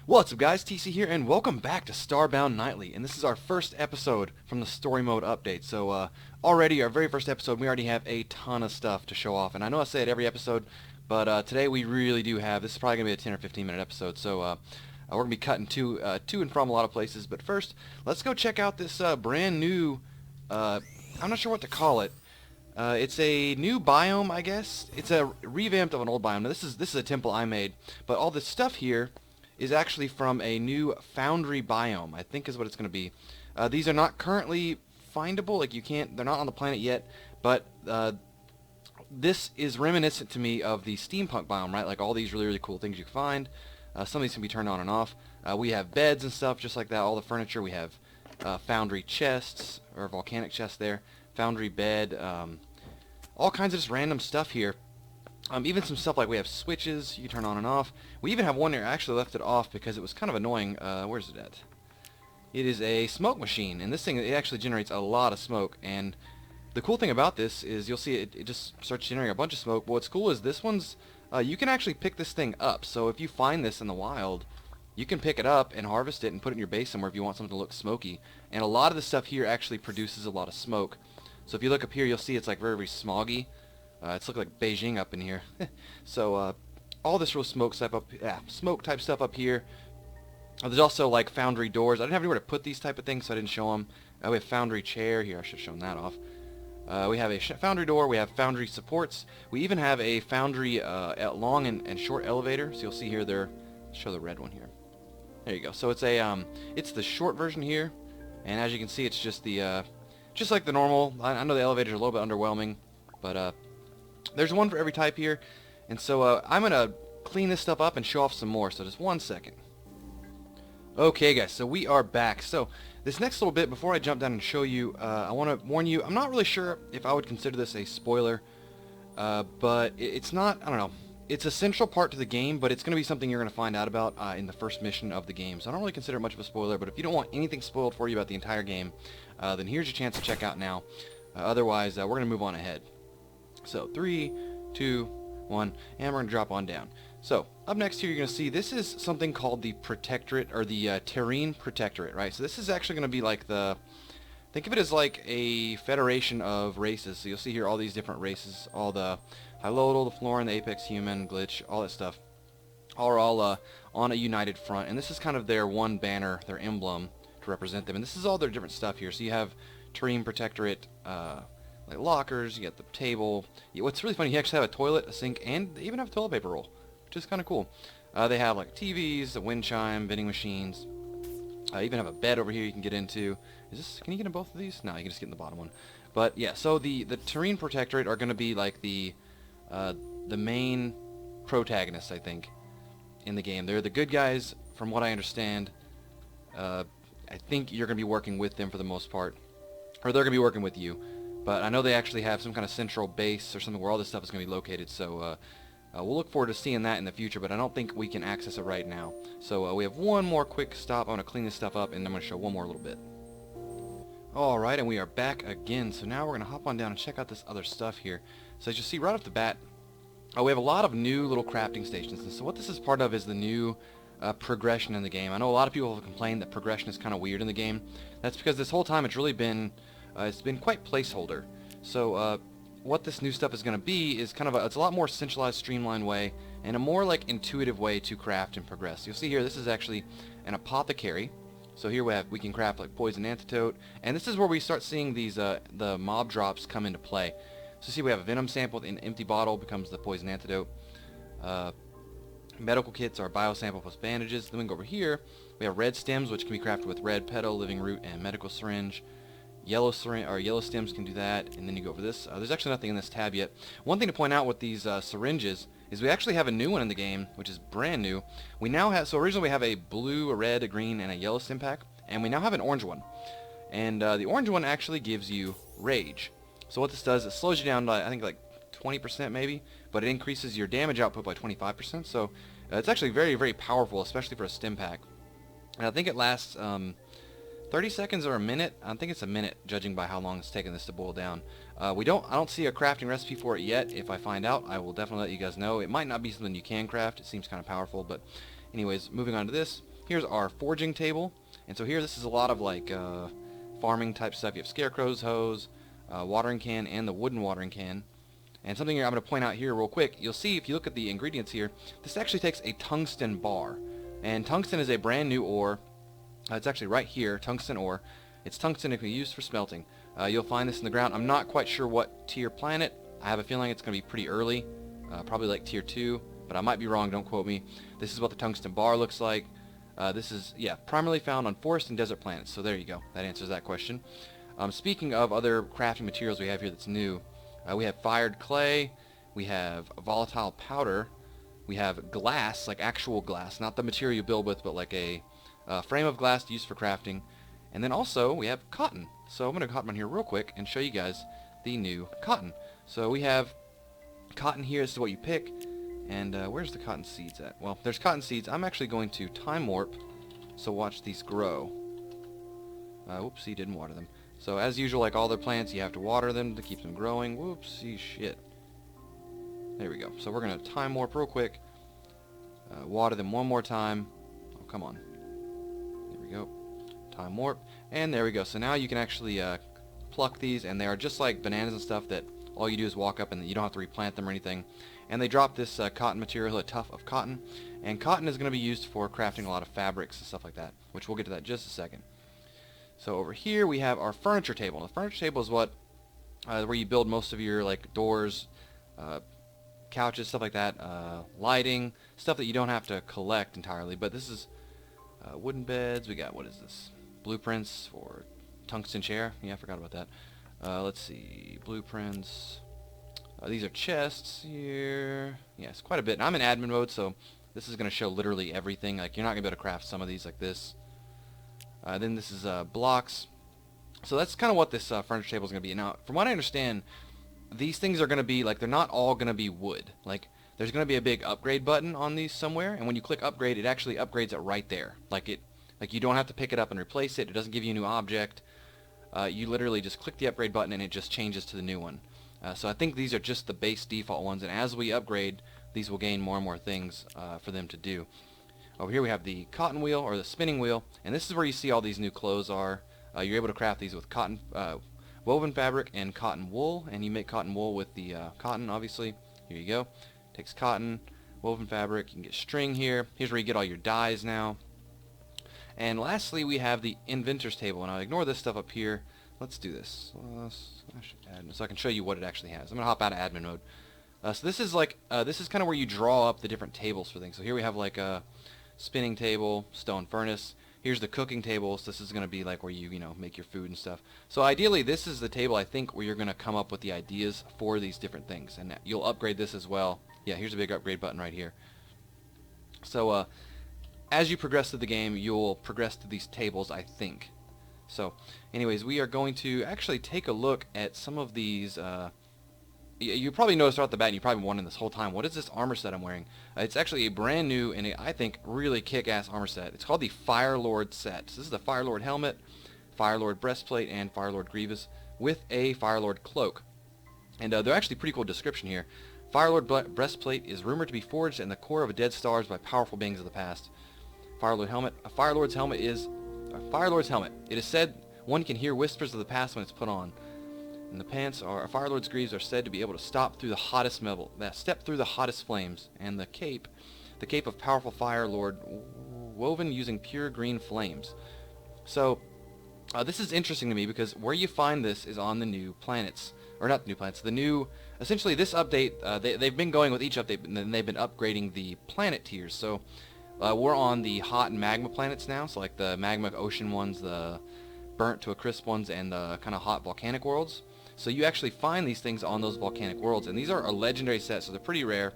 What's up guys, TC here, and welcome back to Starbound Nightly, and this is our first episode from the story mode update. So already, our very first episode, we already have a ton of stuff to show off, and I know I say it every episode, but today we really do have, this is probably going to be a 10 or 15 minute episode, so we're going to be cutting to and from a lot of places, but first, let's go check out this brand new, I'm not sure what to call it. It's a new biome, I guess. It's a revamped of an old biome. Now this is a temple I made, but all this stuff here is actually from a new Foundry Biome, I think is what it's going to be. These are not currently findable, like they're not on the planet yet, but this is reminiscent to me of the steampunk biome, right? Like all these really, really cool things you can find. Some of these can be turned on and off. We have beds and stuff just like that, all the furniture. We have Foundry chests, or volcanic chests there, Foundry bed, all kinds of just random stuff here. Even some stuff like we have switches you can turn on and off. We even have one here. I actually left it off because it was kind of annoying. Where's it at? It is a smoke machine, and this thing, it actually generates a lot of smoke. And the cool thing about this is you'll see it just starts generating a bunch of smoke. But what's cool is this one's, you can actually pick this thing up. So if you find this in the wild, you can pick it up and harvest it and put it in your base somewhere if you want something to look smoky. And a lot of the stuff here actually produces a lot of smoke. So if you look up here, you'll see it's like very, very smoggy. It's looking like Beijing up in here. So all this real smoke type stuff up here. There's also like Foundry doors. I didn't have anywhere to put these type of things, so I didn't show them. We have Foundry chair here. I should have shown that off. We have a Foundry door. We have Foundry supports. We even have a Foundry long and short elevator. So you'll see here there. Show the red one here. There you go. So it's a it's the short version here, and as you can see, it's just the just like the normal. I know the elevators are a little bit underwhelming, but there's one for every type here, and so I'm gonna clean this stuff up and show off some more, so just one second. Okay guys, so we are back. So this next little bit, before I jump down and show you, I want to warn you, I'm not really sure if I would consider this a spoiler, but it's not, I don't know, it's a central part to the game, but it's going to be something you're going to find out about in the first mission of the game, so I don't really consider it much of a spoiler. But if you don't want anything spoiled for you about the entire game, then here's your chance to check out now. Otherwise, we're going to move on ahead. So 3, 2, 1, and we're going to drop on down. So up next here, you're going to see this is something called the Protectorate, or the Terrene Protectorate, right? So this is actually going to be like think of it as like a federation of races. So you'll see here all these different races, all the Hylodal, the Floran, the Apex Human, Glitch, all that stuff, are all on a united front. And this is kind of their one banner, their emblem to represent them. And this is all their different stuff here. So you have Terrene Protectorate, like lockers, you got the table. What's really funny, you actually have a toilet, a sink, and they even have a toilet paper roll, which is kind of cool. They have like TVs, a wind chime, vending machines. Even have a bed over here you can get into. Can you get in both of these? No, you can just get in the bottom one. But yeah, so the Terrene Protectorate are going to be like the main protagonists, I think, in the game. They're the good guys, from what I understand. I think you're going to be working with them for the most part, or they're going to be working with you. But I know they actually have some kind of central base or something where all this stuff is going to be located, so we'll look forward to seeing that in the future, but I don't think we can access it right now. So we have one more quick stop. I'm going to clean this stuff up, and I'm going to show one more little bit. Alright, and we are back again. So now we're going to hop on down and check out this other stuff here. So as you see right off the bat, we have a lot of new little crafting stations. And so what this is part of is the new progression in the game. I know a lot of people have complained that progression is kind of weird in the game. That's because this whole time it's really been quite placeholder. So what this new stuff is going to be is kind of it's a lot more centralized, streamlined way, and a more like intuitive way to craft and progress. You'll see here this is actually an apothecary. So here we can craft like poison antidote, and this is where we start seeing these the mob drops come into play. So see, we have a venom sample in an empty bottle becomes the poison antidote. Medical kits are biosample plus bandages. Then we go over here. We have red stems, which can be crafted with red petal, living root, and medical syringe. Yellow stems can do that, and then you go over this. There's actually nothing in this tab yet. One thing to point out with these syringes is we actually have a new one in the game, which is brand new. We now have, so originally we have a blue, a red, a green, and a yellow stim pack, and we now have an orange one. And the orange one actually gives you rage. So what this does, it slows you down by, I think, like 20% maybe, but it increases your damage output by 25%. So it's actually very, very powerful, especially for a stim pack. And I think it lasts 30 seconds or a minute. I think it's a minute, judging by how long it's taken this to boil down. I don't see a crafting recipe for it yet. If I find out, I will definitely let you guys know. It might not be something you can craft. It seems kind of powerful, but anyways, moving on to this. here's our forging table. And so here, this is a lot of like farming type stuff. You have scarecrows, hose, watering can, and the wooden watering can. And something here I'm going to point out here real quick, you'll see if you look at the ingredients here, this actually takes a tungsten bar. And tungsten is a brand new ore. It's actually right here, tungsten ore. It's tungsten that can be used for smelting. You'll find this in the ground. I'm not quite sure what tier planet. I have a feeling it's going to be pretty early, probably like tier 2, but I might be wrong, don't quote me. This is what the tungsten bar looks like. This is, yeah, primarily found on forest and desert planets, so there you go. That answers that question. Speaking of other crafting materials we have here that's new, we have fired clay, we have volatile powder, we have glass, like actual glass, not the material you build with, but like a frame of glass used for crafting. And then also we have cotton. So I'm going to hop on here real quick and show you guys the new cotton. So we have cotton here. This is what you pick. And where's the cotton seeds at? Well, there's cotton seeds. I'm actually going to time warp, so watch these grow. Whoopsie, didn't water them. So as usual, like all the plants, you have to water them to keep them growing. Whoopsie shit. There we go. So we're going to time warp real quick. Water them one more time. Oh, come on. There we go. Time warp. And there we go. So now you can actually pluck these, and they are just like bananas and stuff that all you do is walk up and you don't have to replant them or anything. And they drop this cotton material, a tuft of cotton. And cotton is going to be used for crafting a lot of fabrics and stuff like that, which we'll get to that in just a second. So over here we have our furniture table. The furniture table is what where you build most of your like doors, couches, stuff like that, lighting, stuff that you don't have to collect entirely. But this is wooden beds. We got, what is this? Blueprints for tungsten chair. Yeah, I forgot about that. Let's see, blueprints. These are chests here. Yes, quite a bit. And I'm in admin mode, so this is going to show literally everything. Like, you're not going to be able to craft some of these like this. Then this is blocks. So that's kind of what this furniture table is going to be. Now, from what I understand, these things are going to be, like, they're not all going to be wood. Like, there's going to be a big upgrade button on these somewhere, and when you click upgrade, it actually upgrades it right there. Like, you don't have to pick it up and replace it. It doesn't give you a new object. You literally just click the upgrade button, and it just changes to the new one. So I think these are just the base default ones, and as we upgrade, these will gain more and more things for them to do. Over here we have the cotton wheel, or the spinning wheel, and this is where you see all these new clothes are. You're able to craft these with cotton, woven fabric and cotton wool, and you make cotton wool with the cotton, obviously. Here you go. Takes cotton, woven fabric, you can get string here. Here's where you get all your dyes now. And lastly, we have the inventor's table, and I'll ignore this stuff up here. Let's do this. So I can show you what it actually has. I'm going to hop out of admin mode. So this is like, this is kind of where you draw up the different tables for things. So here we have like a spinning table, stone furnace. Here's the cooking table. So this is going to be like where you know, make your food and stuff. So ideally, this is the table, I think, where you're going to come up with the ideas for these different things. And you'll upgrade this as well. Yeah, here's a big upgrade button right here. So as you progress through the game, you'll progress to these tables, I think. So anyways, we are going to actually take a look at some of these. You probably noticed right off the bat, and you probably wondering this whole time, what is this armor set I'm wearing? It's actually a brand new and I think really kick-ass armor set. It's called the Fire Lord set. So this is the Fire Lord helmet, Fire Lord breastplate, and Fire Lord Grievous with a Fire Lord cloak. And they're actually pretty cool description here. Fire Lord breastplate is rumored to be forged in the core of dead stars by powerful beings of the past. Fire Lord helmet. A Fire Lord's helmet is a Fire Lord's helmet. It is said one can hear whispers of the past when it's put on. And the pants are a Fire Lord's greaves are said to be able to step through the hottest flames. And the cape of powerful Fire Lord woven using pure green flames. So this is interesting to me because where you find this is on the new planets, or not the new planets, the new. Essentially, this update they've been going with each update, and then they've been upgrading the planet tiers. So we're on the hot and magma planets now. So like the magma ocean ones, the burnt to a crisp ones, and the kind of hot volcanic worlds. So you actually find these things on those volcanic worlds, and these are a legendary set, so they're pretty rare.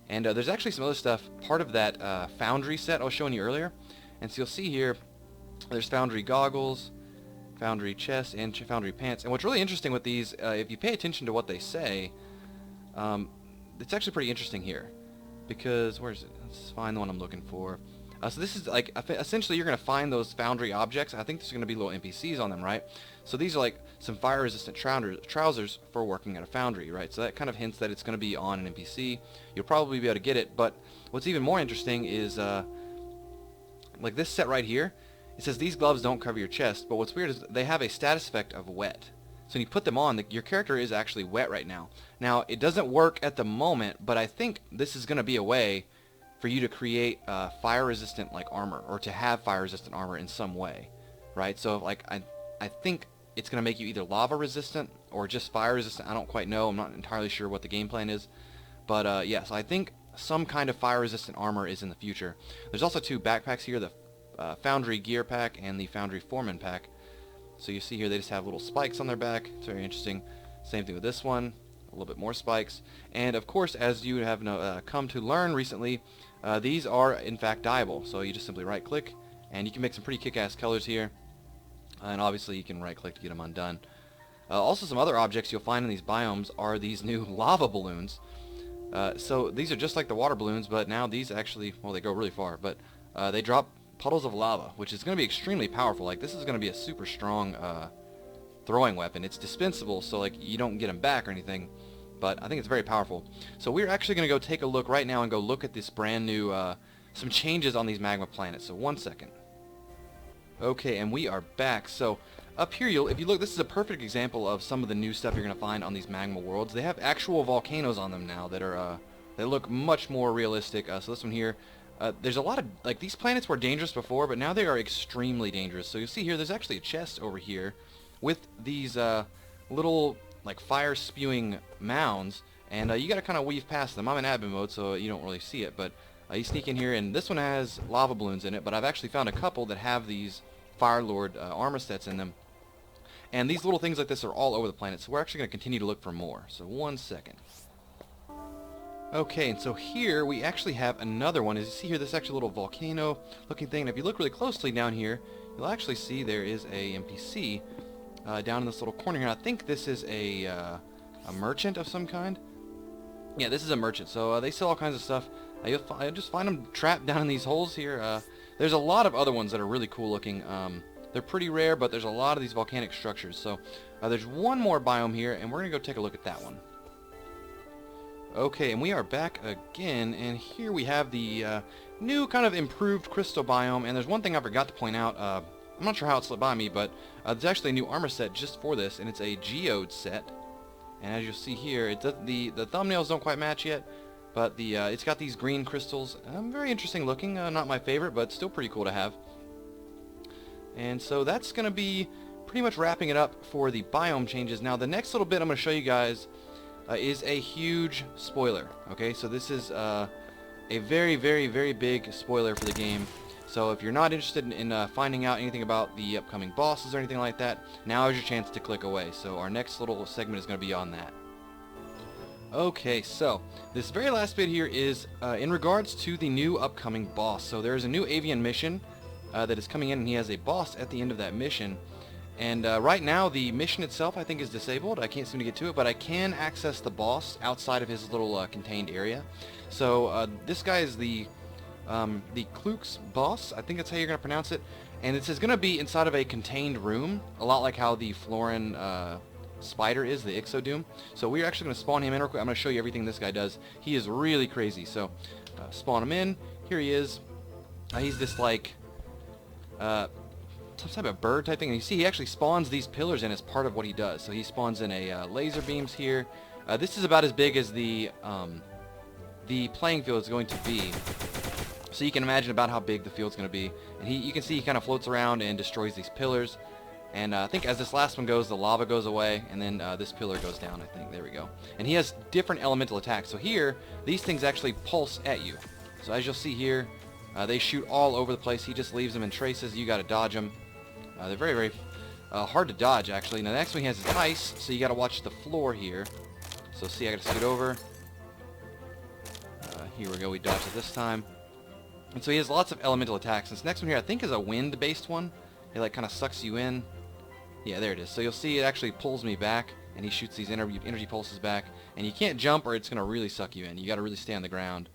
And there's actually some other stuff, part of that Foundry set I was showing you earlier. And so you'll see here, there's Foundry goggles, Foundry chest, and Foundry pants. And what's really interesting with these, if you pay attention to what they say, it's actually pretty interesting here. Because, where is it? Let's find the one I'm looking for. So this is like, essentially you're going to find those Foundry objects. I think there's going to be little NPCs on them, right? So these are like some fire-resistant trousers for working at a foundry, right? So that kind of hints that it's going to be on an NPC. You'll probably be able to get it, but what's even more interesting is like this set right here, it says these gloves don't cover your chest, but what's weird is they have a status effect of wet. So when you put them on, your character is actually wet right now. Now, it doesn't work at the moment, but I think this is going to be a way for you to create fire-resistant like armor, or to have fire-resistant armor in some way, right? So like I think it's going to make you either lava-resistant or just fire-resistant. I don't quite know. I'm not entirely sure what the game plan is. But yes, I think some kind of fire-resistant armor is in the future. There's also 2 backpacks here, the Foundry Gear Pack and the Foundry Foreman Pack. So you see here they just have little spikes on their back. It's very interesting. Same thing with this one, a little bit more spikes. And of course, as you have come to learn recently, these are in fact dyeable. So you just simply right-click, and you can make some pretty kick-ass colors here. And obviously you can right-click to get them undone. Also, some other objects you'll find in these biomes are these new lava balloons. So these are just like the water balloons, but now these actually, well, they go really far, but they drop puddles of lava, which is going to be extremely powerful. Like, this is going to be a super strong throwing weapon. It's dispensable, so like you don't get them back or anything, but I think it's very powerful. So we're actually going to go take a look right now and go look at this brand new, some changes on these magma planets. So 1 second. Okay, and we are back. So up here, if you look, this is a perfect example of some of the new stuff you're going to find on these magma worlds. They have actual volcanoes on them now that are, they look much more realistic. So this one here, there's a lot of, like, these planets were dangerous before, but now they are extremely dangerous. So you see here, there's actually a chest over here with these little, like, fire-spewing mounds, and you got to kind of weave past them. I'm in admin mode, so you don't really see it, but you sneak in here, and this one has lava balloons in it, but I've actually found a couple that have these Fire Lord armor sets in them. And these little things like this are all over the planet, so we're actually going to continue to look for more. So 1 second. Okay, and so here we actually have another one. As you see here, this is actually a little volcano looking thing, and if you look really closely down here, you'll actually see there is a NPC down in this little corner here. I think this is a merchant of some kind. Yeah, this is a merchant, so they sell all kinds of stuff. You'll just find them trapped down in these holes here. There's a lot of other ones that are really cool looking. They're pretty rare, but there's a lot of these volcanic structures. So there's one more biome here, and we're going to go take a look at that one. Okay, and we are back again, and here we have the new kind of improved crystal biome. And there's one thing I forgot to point out. I'm not sure how it slipped by me, but there's actually a new armor set just for this, and it's a geode set. And as you'll see here, the thumbnails don't quite match yet, but it's got these green crystals. Very interesting looking. Not my favorite, but still pretty cool to have. And so that's going to be pretty much wrapping it up for the biome changes. Now, the next little bit I'm going to show you guys is a huge spoiler. Okay, so this is a very, very, very big spoiler for the game. So if you're not interested in finding out anything about the upcoming bosses or anything like that, now is your chance to click away. So our next little segment is going to be on that. Okay, so this very last bit here is in regards to the new upcoming boss. So there is a new avian mission that is coming in, and he has a boss at the end of that mission. And right now the mission itself I think is disabled. I can't seem to get to it, but I can access the boss outside of his little contained area. So this guy is the Kluk's boss. I think that's how you're going to pronounce it. And it's going to be inside of a contained room, a lot like how the Floran spider is, the Ixodoom. So we're actually going to spawn him in real quick. I'm going to show you everything this guy does. He is really crazy. So spawn him in. Here he is. He's this like some type of bird type thing. And you see he actually spawns these pillars in as part of what he does. So he spawns in a laser beams here. This is about as big as the playing field is going to be. So you can imagine about how big the field's going to be. And you can see he kind of floats around and destroys these pillars. And I think as this last one goes, the lava goes away, and then this pillar goes down, I think. There we go. And he has different elemental attacks. So here, these things actually pulse at you. So as you'll see here, they shoot all over the place. He just leaves them in traces. You got to dodge them. They're very, very hard to dodge, actually. Now, the next one he has is ice, so you got to watch the floor here. So see, I got to scoot over. Here we go. We dodged it this time. And so he has lots of elemental attacks. This next one here, I think, is a wind-based one. It like kind of sucks you in. Yeah, there it is. So you'll see it actually pulls me back, and he shoots these energy pulses back. And you can't jump, or it's going to really suck you in. You got to really stay on the ground.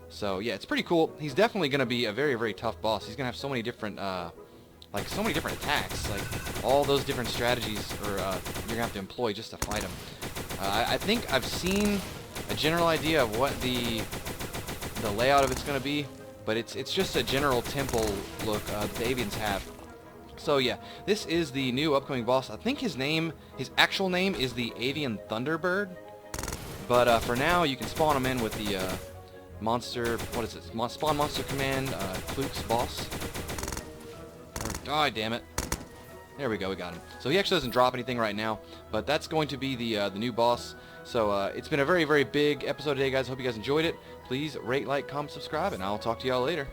So yeah, it's pretty cool. He's definitely going to be a very, very tough boss. He's going to have so many different, so many different attacks. Like all those different strategies, you're going to have to employ just to fight him. I think I've seen a general idea of what the layout of it's going to be, but it's just a general temple look the avians have. So yeah, this is the new upcoming boss. I think his actual name is the Avian Thunderbird. But for now, you can spawn him in with the monster. What is it? Spawn monster command. Kluk's boss. Oh, damn it! There we go. We got him. So he actually doesn't drop anything right now, but that's going to be the new boss. So it's been a very big episode today, guys. Hope you guys enjoyed it. Please rate, like, comment, subscribe, and I'll talk to y'all later.